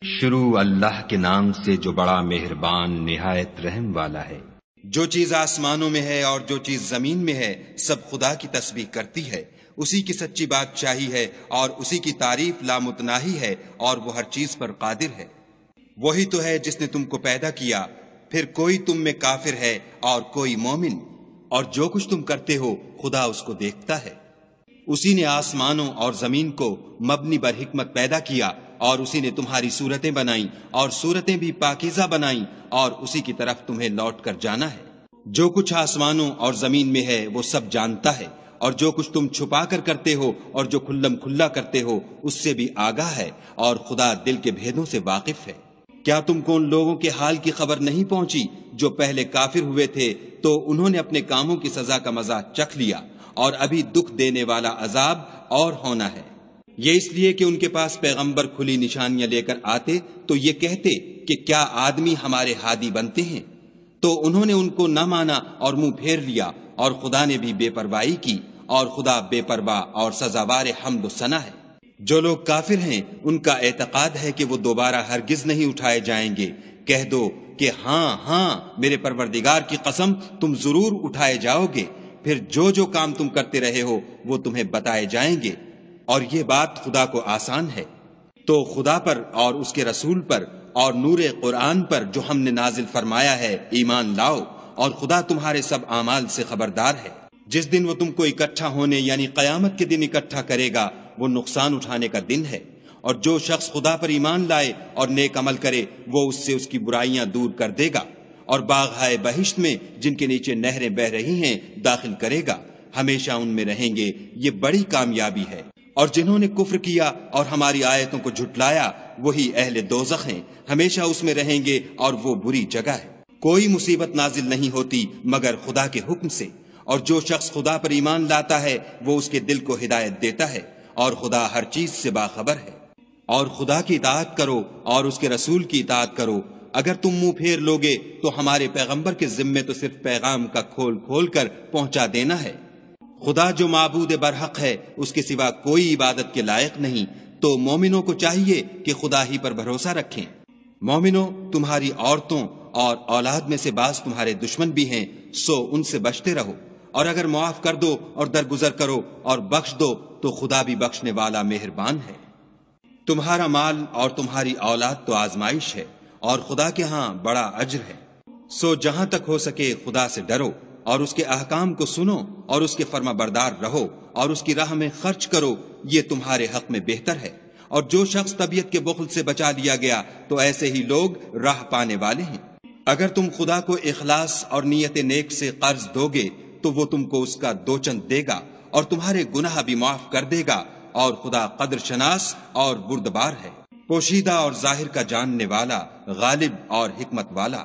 شروع اللہ کے نام سے جو بڑا مہربان نہایت رحم والا ہے۔ جو چیز آسمانوں میں ہے اور جو چیز زمین میں ہے سب خدا کی تسبیح کرتی ہے، اسی کی سچی بادشاہی ہے اور اسی کی تعریف لامتناہی ہے اور وہ ہر چیز پر قادر ہے۔ وہی تو ہے جس نے تم کو پیدا کیا، پھر کوئی تم میں کافر ہے اور کوئی مومن، اور جو کچھ تم کرتے ہو خدا اس کو دیکھتا ہے۔ اسی نے آسمانوں اور زمین کو مبنی بر حکمت پیدا کیا، اور اسی نے تمہاری صورتیں بنائیں اور صورتیں بھی پاکیزہ بنائیں، اور اسی کی طرف تمہیں لوٹ کر جانا ہے۔ جو کچھ آسمانوں اور زمین میں ہے وہ سب جانتا ہے، اور جو کچھ تم چھپا کر کرتے ہو اور جو کھلم کھلا کرتے ہو اس سے بھی آگاہ ہے، اور خدا دل کے بھیدوں سے واقف ہے۔ کیا تم کو ان لوگوں کے حال کی خبر نہیں پہنچی جو پہلے کافر ہوئے تھے تو انہوں نے اپنے کاموں کی سزا کا مزہ چکھ لیا، اور ابھی دکھ دینے والا عذاب اور ہونا ہے۔ یہ اس لیے کہ ان کے پاس پیغمبر کھلی نشانیاں لے کر آتے تو یہ کہتے کہ کیا آدمی ہمارے ہادی بنتے ہیں، تو انہوں نے ان کو نہ مانا اور منہ پھیر لیا، اور خدا نے بھی بے پرواہی کی، اور خدا بے پرواہ اور سزاوار حمد و ثنا ہے۔ جو لوگ کافر ہیں ان کا اعتقاد ہے کہ وہ دوبارہ ہرگز نہیں اٹھائے جائیں گے۔ کہہ دو کہ ہاں ہاں میرے پروردگار کی قسم تم ضرور اٹھائے جاؤ گے، پھر جو جو کام تم کرتے رہے ہو وہ تمہیں بتائے جائیں گے، اور یہ بات خدا کو آسان ہے۔ تو خدا پر اور اس کے رسول پر اور نور قرآن پر جو ہم نے نازل فرمایا ہے ایمان لاؤ، اور خدا تمہارے سب اعمال سے خبردار ہے۔ جس دن وہ تم کو اکٹھا ہونے یعنی قیامت کے دن اکٹھا کرے گا وہ نقصان اٹھانے کا دن ہے، اور جو شخص خدا پر ایمان لائے اور نیک عمل کرے وہ اس سے اس کی برائیاں دور کر دے گا، اور باغ بہشت میں جن کے نیچے نہریں بہ رہی ہیں داخل کرے گا، ہمیشہ ان میں رہیں گے۔ یہ بڑی کامیابی ہے۔ اور جنہوں نے کفر کیا اور ہماری آیتوں کو جھٹلایا وہی اہل دوزخ ہیں، ہمیشہ اس میں رہیں گے، اور وہ بری جگہ ہے۔ کوئی مصیبت نازل نہیں ہوتی مگر خدا کے حکم سے، اور جو شخص خدا پر ایمان لاتا ہے وہ اس کے دل کو ہدایت دیتا ہے، اور خدا ہر چیز سے باخبر ہے۔ اور خدا کی اطاعت کرو اور اس کے رسول کی اطاعت کرو۔ اگر تم منہ پھیر لوگے تو ہمارے پیغمبر کے ذمے تو صرف پیغام کا کھول کھول کر پہنچا دینا ہے۔ خدا جو معبود برحق ہے اس کے سوا کوئی عبادت کے لائق نہیں، تو مومنوں کو چاہیے کہ خدا ہی پر بھروسہ رکھیں۔ مومنوں، تمہاری عورتوں اور اولاد میں سے بعض تمہارے دشمن بھی ہیں، سو ان سے بچتے رہو، اور اگر معاف کر دو اور درگزر کرو اور بخش دو تو خدا بھی بخشنے والا مہربان ہے۔ تمہارا مال اور تمہاری اولاد تو آزمائش ہے، اور خدا کے ہاں بڑا اجر ہے۔ سو جہاں تک ہو سکے خدا سے ڈرو، اور اس کے احکام کو سنو اور اس کے فرما بردار رہو، اور اس کی راہ میں خرچ کرو، یہ تمہارے حق میں بہتر ہے۔ اور جو شخص طبیعت کے بخل سے بچا لیا گیا تو ایسے ہی لوگ راہ پانے والے ہیں۔ اگر تم خدا کو اخلاص اور نیت نیک سے قرض دو گے تو وہ تم کو اس کا دوچند دے گا، اور تمہارے گناہ بھی معاف کر دے گا، اور خدا قدر شناس اور بردبار ہے، پوشیدہ اور ظاہر کا جاننے والا، غالب اور حکمت والا۔